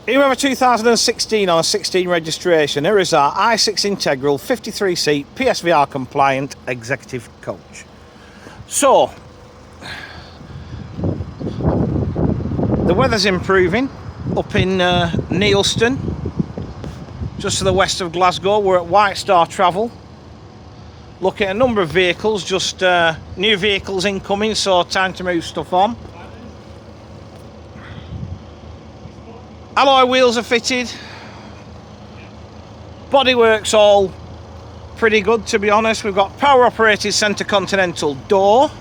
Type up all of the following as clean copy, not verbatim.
Here we have a 2016 on a 16 registration, Irizar i6 Integral, 53 seat, PSVR compliant executive coach. So, the weather's improving up in Neilston, just to the west of Glasgow. We're at White Star Travel, looking at a number of vehicles, just new vehicles incoming, so time to move stuff on. Alloy wheels are fitted. Bodywork's all pretty good, to be honest. We've got power operated centre continental door.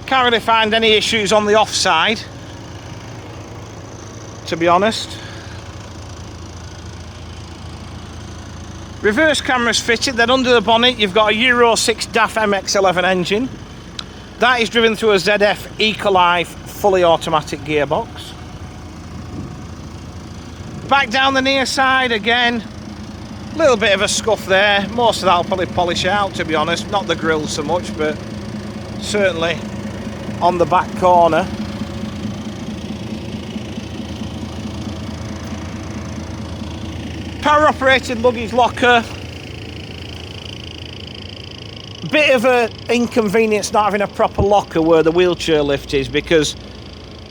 Can't really find any issues on the offside, to be honest. Reverse camera's fitted. Then under the bonnet you've got a Euro 6 DAF MX-11 engine. That is driven through a ZF Ecolife fully automatic gearbox. Back down the near side again, a little bit of a scuff there. Most of that will probably polish out, to be honest. Not the grille so much, but certainly on the back corner. Power operated luggage locker. Bit of an inconvenience not having a proper locker where the wheelchair lift is, because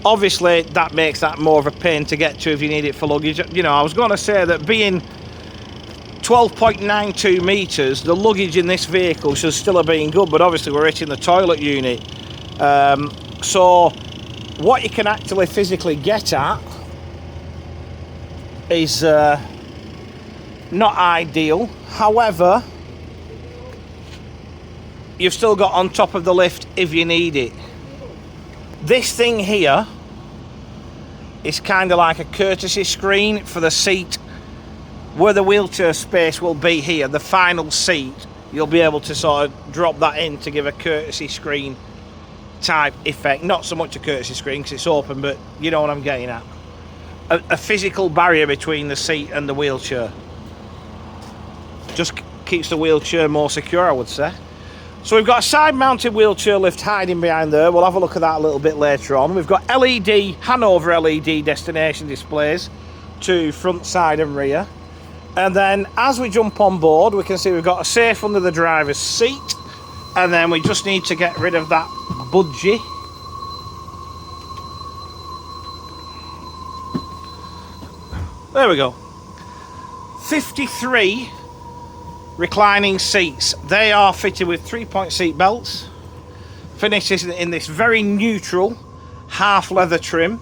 obviously that makes that more of a pain to get to if you need it for luggage. You know, I was going to say that being 12.92 metres, the luggage in this vehicle should still have been good, but obviously we're hitting the toilet unit. So what you can actually physically get at is not ideal. However, you've still got on top of the lift if you need it. This thing here is kind of like a courtesy screen for the seat where the wheelchair space will be here. The final seat, you'll be able to sort of drop that in to give a courtesy screen type effect. Not so much a courtesy screen because it's open, but you know what I'm getting at. A physical barrier between the seat and the wheelchair. Just keeps the wheelchair more secure, I would say. So we've got a side-mounted wheelchair lift hiding behind there. We'll have a look at that a little bit later on. We've got LED, Hanover LED destination displays to front, side and rear. And then as we jump on board, we can see we've got a safe under the driver's seat. And then we just need to get rid of that budgie. There we go. 53 reclining seats. They are fitted with 3-point seat belts. Finishes in this very neutral half leather trim,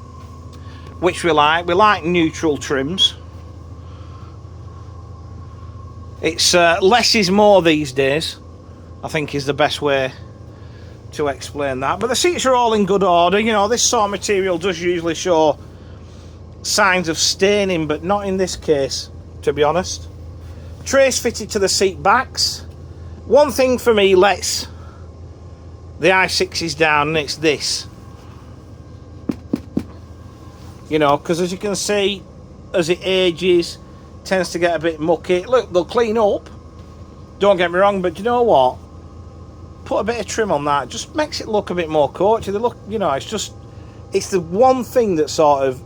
which we like. We like neutral trims. It's less is more these days, I think, is the best way to explain that. But the seats are all in good order. You know, this sort of material does usually show signs of staining, but not in this case, to be honest. Trace fitted to the seat backs. One thing for me lets the i6s down, and it's this. You know, because as you can see, as it ages, tends to get a bit mucky. Look, they'll clean up, don't get me wrong, but you know what? Put a bit of trim on that, just makes it look a bit more coachy. They look, you know, it's the one thing that sort of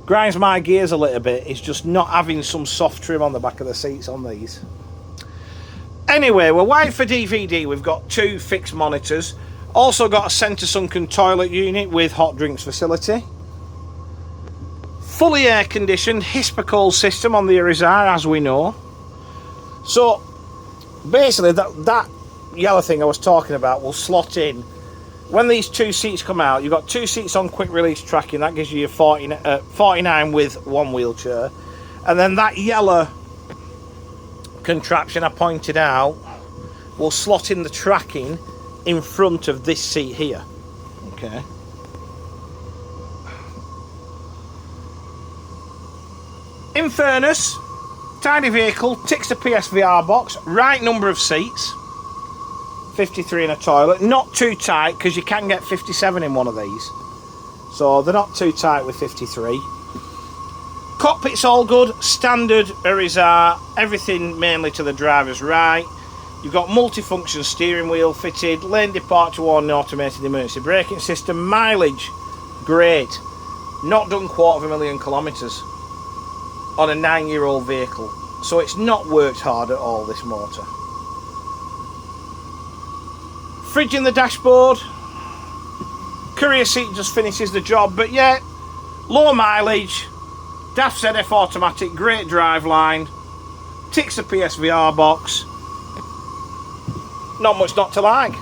grinds my gears a little bit, is just not having some soft trim on the back of the seats on these. Anyway, we're wired for DVD. We've got 2 fixed monitors. Also got a centre sunken toilet unit with hot drinks facility. Fully air conditioned Hisper system on the Irizar, as we know. So basically that yellow thing I was talking about will slot in. When these 2 seats come out, you've got 2 seats on quick release tracking. That gives you your 49 with 1 wheelchair. And then that yellow contraption I pointed out will slot in the tracking in front of this seat here. Okay. In fairness, tiny vehicle, ticks the PSVR box, right number of seats. 53 in a toilet, not too tight because you can get 57 in one of these, so they're not too tight with 53. Cockpit's all good, standard Irizar, everything mainly to the driver's right. You've got multifunction steering wheel fitted, lane departure warning, automated emergency braking system. Mileage, great. Not done 250,000 kilometres on a 9-year-old vehicle. So it's not worked hard at all, this motor. Fridge in the dashboard. Courier seat just finishes the job, but yeah, low mileage, DAF ZF automatic, great drive line, ticks the PSVR box. Not much not to like.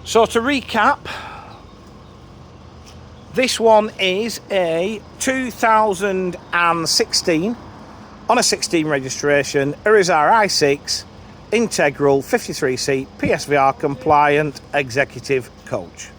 So to recap, this one is a 2016 on a 16 registration Irizar i6 integral 53 seat PSVR compliant executive coach.